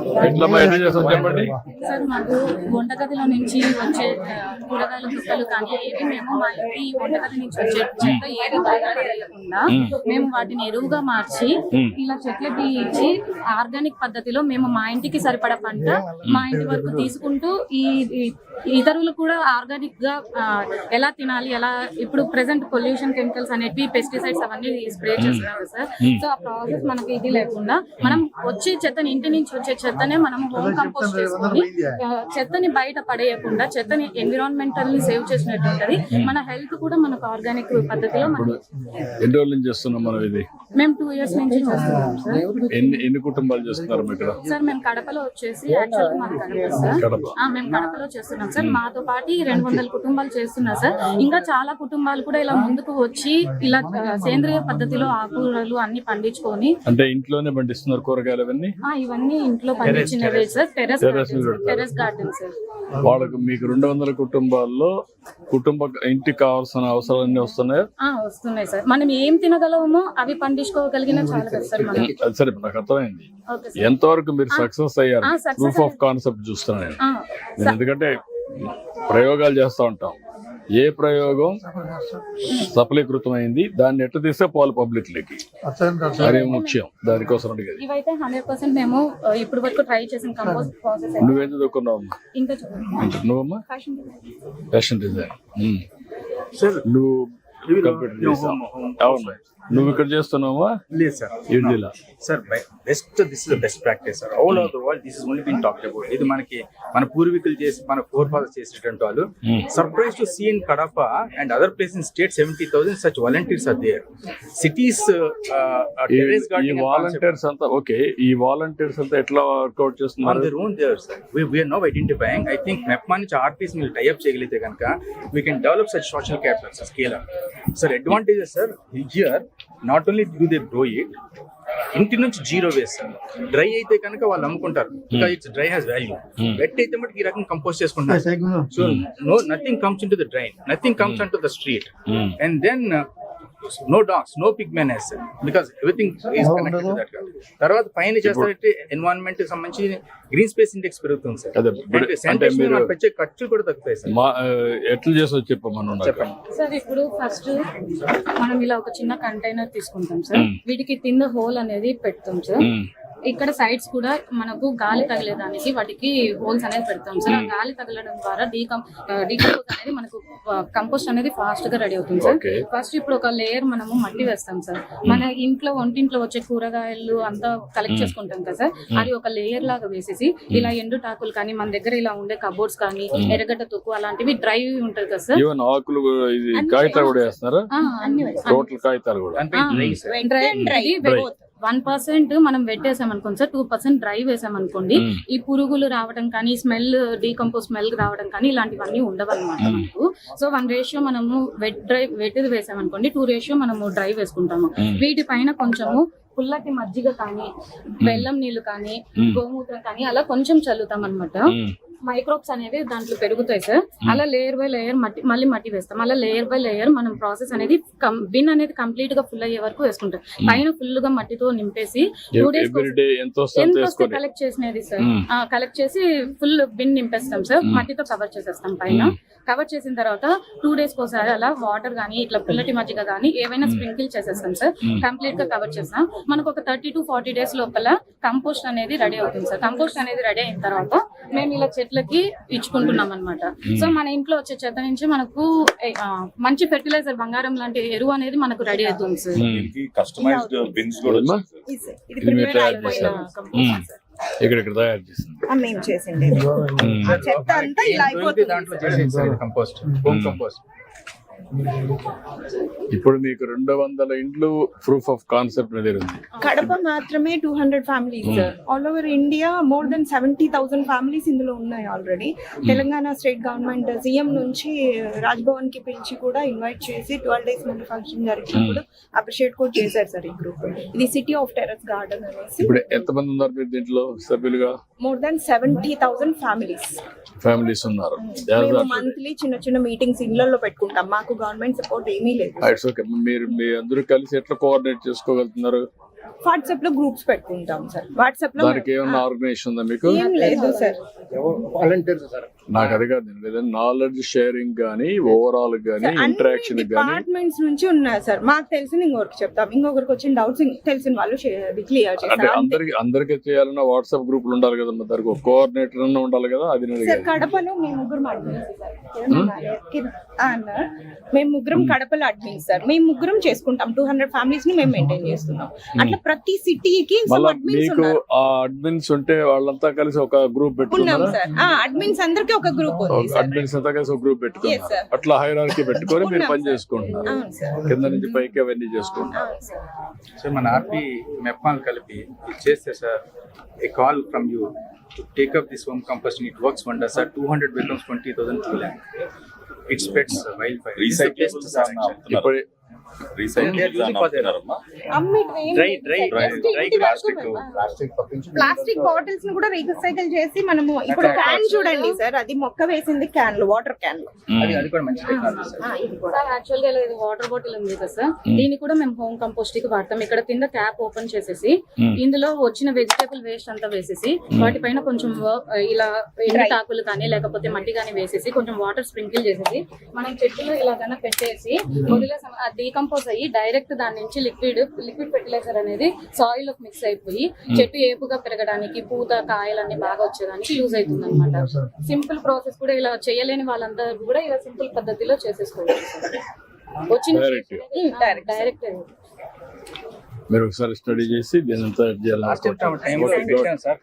చెప్పండి. సార్ మాకు వంటగదిలో నుంచి వచ్చే కూరగాయల దుక్కలు కానీ ఏవి మేము మా ఇంటి వంటగది నుంచి వచ్చే చెత్త ఏది బయట వేయకుండా మేము వాటిని ఎరువుగా మార్చి ఇలా చెట్లకి ఇచ్చి ఆర్గానిక్ పద్ధతిలో మేము మా ఇంటికి సరిపడా పంట మా ఇంటి వరకు తీసుకుంటూ ఈ ఇతరులు కూడా ఆర్గానిక్ గా ఎలా తినాలి, ఎలా ఇప్పుడు ప్రెసెంట్ పొల్యూషన్ కెమికల్స్ అనేవి పెస్టిసైడ్స్ అవన్నీ స్ప్రే చేస్తున్నారు సార్. సో ఆ ప్రాసెస్ మనకి ఇది లేకుండా మనం వచ్చే చెత్తని ఇంటి నుంచి వచ్చే చెత్తనే మనం హోమ్ కంపోస్ట్ చేసుకొని చెత్తని బయట పడేయకుండా చెత్తని ఎన్విరాన్మెంటల్ ని సేవ్ చేసినట్టు ఉంటది. మన హెల్త్ కూడా మనకు ఆర్గానిక్ పద్ధతిలో ఎన్ని రోజుల నుంచి చేస్తున్నాం మనం ఇది? మేము 2 years నుంచి చేస్తున్నాం సార్. ఎన్ని కుటుంబాలు చేస్తున్నారు ఇక్కడ? సార్ మేము కడపలో వచ్చేసి యాక్చువల్లీ మన కడప సార్. మేము కడపలో చేస్తున్నాం సార్. మాతో పాటు 200 కుటుంబాలు చేస్తున్నారు సార్. ఇంకా చాలా కుటుంబాలు కూడా ఇలా ముందుకు వచ్చి ఇలా సేంద్రియ పద్ధతిలో ఆకుకూరలు అన్ని పండించుకొని, అంటే ఇంట్లోనే పండిస్తున్నారు కూరగాయలు అవన్నీ? ఇవన్నీ ఇంట్లో పండించినవే సార్. Terrace garden sir. వాళ్ళకు మీకు 200 కుటుంబాల్లో ఇంటికి కావాల్సిన అవసరాలన్నీ వస్తున్నాయా? వస్తున్నాయి సార్. మనం ఏం తినగలమో అవి పండించుకోగలిగిన చాలు కదా సార్ మనం. అది సరే, నాకు అర్థమైంది. ఎంతవరకు మీరు సక్సెస్ అయ్యారు? ప్రూఫ్ ఆఫ్ కాన్సెప్ట్ చూస్తున్నాను. ఎందుకంటే ప్రయోగాలు చేస్తూ ఉంటాం. ఏ ప్రయోగం సఫలీకృతమైంది, దాన్ని ఎట్లా తీస్తే పోవాలి పబ్లిక్ లకి, అదే ముఖ్యం. దానికోసం అడిగేది. ఇవైతే 100% మేము ఇప్పుడు వరకు ట్రై చేసిన కంపోస్ట్ ప్రాసెస్. నువ్వేం చదువుకున్నావు? ఇంకా నువ్వమ్మా? Fashion design. నువ్వు కంప్యూటర్ చేసావు? అవును. నువ్వు ఇక్కడ చేస్తున్నావా? లేదు సార్. ఇండియాలో sir best, this is the best practice sir. All over the world this is only been talked about. ఇది మనకి మన పూర్వీకులు చేసి మన ఫోర్ ఫాదర్స్ చేసేటువంటి వాళ్ళు. Surprise to see in Kadapa and other place in state 70,000 such volunteers are there. Cities terrace gardening volunteers అంతా okay. ఈ వాలంటీర్స్ అంతా ఎట్లా వర్కౌట్ చేస్తున్నారు? on their own there sir. We are now identifying. I think MEPMA నుంచి ఆర్టీస్ మీరు tie up చేయగలిగితే కనుక we can develop such social capital sir, scale up. Sir advantages sir here not only do they grow it, ఇంటి నుంచి zero waste sir. Dry అయితే కనుక వాళ్ళు అమ్ముకుంటారు, ఇంకా it's dry has value. Wet అయితే మటుకు ఈ రకంగా కంపోస్ట్ చేసుకుంటారు. So nothing comes into the drain, nothing comes into the street, and then no dogs, no pigmen as well, because everything is connected to that. తర్వాత పైన చేస్తారంటే environment కి సంబంధించి గ్రీన్ స్పేస్ ఇండెక్స్ పెరుగుతుంది sir. అంటే మీరు వచ్చే ఖర్చులు కూడా తగ్గుతాయి సార్. ఎట్లా చేసో చెప్పండి సార్. ఇప్పుడు ఫస్ట్ మనం ఇలా ఒక చిన్న కంటైనర్ తీసుకుంటాం సార్. వీటికి కింద హోల్ అనేది పెడతాం సార్. ఇక్కడ సైడ్స్ కూడా మనకు గాలి తగిలేదానికి వాటికి హోల్స్ అనేది పెడతాం సార్. ఆ గాలి తగలడం ద్వారా డీకంపోజ్ అనేది మనకు కంపోస్ట్ అనేది ఫాస్ట్ గా రెడీ అవుతుంది సార్. ఫస్ట్ ఇప్పుడు ఒక లేయర్ మనము మట్టి వేస్తాం సార్. మన వంటింట్లో వచ్చే కూరగాయలు అంతా కలెక్ట్ చేసుకుంటాం కదా సార్. అది ఒక లేయర్ లాగా వేసేసి ఇలా ఎండు టాకులు కానీ మన దగ్గర ఇలా ఉండే కబోర్డ్స్ కానీ ఎర్రగడ్డ తొక్కు అలాంటివి డ్రై ఉంటది కదా సార్. డ్రై 1% మనం పెట్టేసామనుకోండి సార్. 2% డ్రై వేసామనుకోండి, ఈ పురుగులు రావడం కానీ స్మెల్ డీకంపోజ్ స్మెల్ రావడం కానీ ఇలాంటివన్నీ ఉండవన్నమాట మనకు. సో 1 మనము వెట్ది వేసామనుకోండి, 2 మనము డ్రై వేసుకుంటాము. వీటిపైన కొంచెము పుల్లటి మజ్జిగ కానీ బెల్లం నీళ్లు కానీ గోమూత్రం కానీ అలా కొంచెం చల్లుతాం అనమాట. మైక్రోబ్స్ అనేవి దాంట్లో పెరుగుతాయి సార్. అలా లేయర్ బై లేయర్ మళ్ళీ మట్టి వేస్తాం. అలా లేయర్ బై లేయర్ మనం ప్రాసెస్ అనేది బిన్ అనేది కంప్లీట్ గా ఫుల్ అయ్యే వరకు వేసుకుంటాం. పైన ఫుల్ గా మట్టితో నింపేసి 2 days కలెక్ట్ చేసినది సార్. కలెక్ట్ చేసి ఫుల్ బిన్ నింపేస్తాం సార్. మట్టితో కవర్ చేసేస్తాం. పైన కవర్ చేసిన తర్వాత 2 days కోసారి అలా వాటర్ గానీ ఇట్లా పుల్లటి మజ్జిగ గానీ ఏవైనా స్ప్రింకిల్ చేసేస్తాం సార్. కంప్లీట్ గా కవర్ చేస్తాం. మనకు ఒక 30 to 40 days లోపల కంపోస్ట్ అనేది రెడీ అవుతుంది సార్. కంపోస్ట్ అనేది రెడీ అయిన తర్వాత మేము ఇలా చెట్లకి ఇచ్చుకుంటున్నాం అనమాట. సో మన ఇంట్లో వచ్చే చెత్త నుంచి మనకు మంచి ఫెర్టిలైజర్ బంగారం లాంటి ఎరువు అనేది మనకు రెడీ అవుతుంది సార్. ఇక్కడ తయారు చేసింది చెత్త అంతా ఇలా అయిపోతుంది దాంట్లో చేసేది కంపోస్ట్, హోమ్ కంపోస్ట్. ఇప్పుడు మీకు 200 ఇండ్లు ప్రూఫ్ ఆఫ్ కాన్సెప్ట్ ఉంది. కడప మాత్రమే 200 families. All over India more than 70,000 families ఇందులో ఉన్నాయి already. Telangana state government CM నుంచి రాజ్భవన్ కి పిలిచి కూడా ఇన్వైట్ చేసి 12 days ముందు ఫంక్షన్ జరిగినప్పుడు అప్రిషియేట్ కూడా చేశారు సార్ ఈ గ్రూప్. ఇది సిటీ ఆఫ్ టెర్రస్ గార్డెన్ అనేసి. ఇప్పుడు ఎంతమంది ఉన్నారు మీరు దీంట్లో సభ్యులుగా? మోర్ దెన్ 70,000 ఫ్యామిలీస్ ఉన్నారు. మంత్లీ చిన్న చిన్న మీటింగ్స్ ఇళ్లలో పెట్టుకుంటాం. మాకు గవర్నమెంట్ సపోర్ట్ ఏమీ లేదు. మీరు మీ అందరూ కలిసి ఎట్లా కోఆర్డినేట్ చేసుకోగలుగుతున్నారు? వాట్సాప్ లో గ్రూప్స్ పెట్టుకుంటాం సార్. వాట్సాప్ లో దానికి ఏమన్నా ఆర్గనైజేషన్ ఉందా మీకు? ఏం లేదు సార్. నాకు అది కాదు, లేదంటే నాలెడ్జ్ షేరింగ్ గానీ ఓవరాల్ గానీ ఇంటరాక్షన్ గానీ డిపార్ట్మెంట్స్ నుంచి ఉన్నాయి సార్. మాకు తెలిసిన ఇంకొకరికి చెప్తాం, ఇంకొకరికి వచ్చిన డౌట్స్ తెలిసిన వాళ్ళు క్లియర్ అంటే చేస్తారు. అందరికి చేయాలన్నా వాట్సాప్ గ్రూపులు ఉండాలి కదా, దానికి ఒక కోఆర్డినేటర్ అన్న ఉండాలి కదా. అది నేను సార్ అడిగేది. కడపలో మేము ముగ్గురం అడ్మిన్స్ సార్. మేము ముగ్గురం కడపలో అడ్మిన్స్ సార్. మేము ముగ్గురం చేసుకుంటాం. 200 ఫ్యామిలీస్ ని మేము మెయింటైన్ చేస్తున్నాం. అట్లా ప్రతి సిటీకి మళ్ళా అడ్మిన్స్ మీకు ఉన్నారు. ఆ అడ్మిన్స్ ఉంటే వాళ్ళంతా కలిసి ఒక గ్రూప్ ఉన్నాం పెట్టుకున్నారా? సార్. అడ్మిన్స్ అందరికి ఒక గ్రూప్ ఉంది సార్. అడ్మిన్స్ అంతా కలిసి ఒక గ్రూప్ Yes, పెట్టుకున్నారు. sir. అట్లా హైరార్కీ పెట్టుకొని మీరు ఉన్నాం, పని sir. చేసుకుంటున్నారు. అవును సార్. కింద నుంచి పైకి అవన్నీ చేసుకుంటున్నారు. అవును సార్. సో మన ఆర్పి మెప్మాన్ కలిపి ఇది చేస్తే sir, A call from you to take up this home composting, it works wonder sir. 200 becomes 20,000 2 lakh. It spreads wildfire. It's the best sir, actually. ఇప్పుడు ప్లాస్టిక్ బాటిల్స్ ని కూడా రీసైకిల్ చేసి మనము ఇప్పుడు క్యాన్ చూడండి సార్, అది మొక్క వేసింది క్యాన్లు, వాటర్ క్యాన్లు. అది కూడా మంచి టెక్నాలజీ సార్. ఇది కూడా సార్ యాక్చువల్ గా ఇది వాటర్ బాటిల్ ఉంది కదా సార్, దీన్ని కూడా మేము హోమ్ కంపోస్ట్ కి వాడతాం. ఇక్కడ కింద క్యాప్ ఓపెన్ చేసేసి ఇందులో వచ్చిన వెజిటేబుల్ వేస్ట్ అంతా వేసేసి వాటిపైన కొంచెం ఇలా ఎండుటాకులు కానీ లేకపోతే మట్టి కానీ వేసేసి కొంచెం వాటర్ స్ప్రింకిల్ చేసేసి మనం చెట్టులో ఇలాగన్నా పెట్టేసి డీకంపోజ్ అయ్యి డైరెక్ట్ దాని నుంచి లిక్విడ్ ఫెర్టిలైజర్ అనేది సాయిల్ లోకి మిక్స్ అయిపోయి చెట్టు ఏపుగా పెరగడానికి, పూత కాయలన్నీ బాగా వచ్చేదానికి యూజ్ అవుతుంది అనమాట. సింపుల్ ప్రాసెస్ కూడా ఇలా చేయలేని వాళ్ళందరూ కూడా ఇలా సింపుల్ పద్ధతిలో చేసేసుకోవచ్చు సార్. వచ్చిన డైరెక్ట్ మీరు ఒకసారి స్టడీ చేసి దీని అంతా లాస్ట్ టైం పెట్టాను సార్.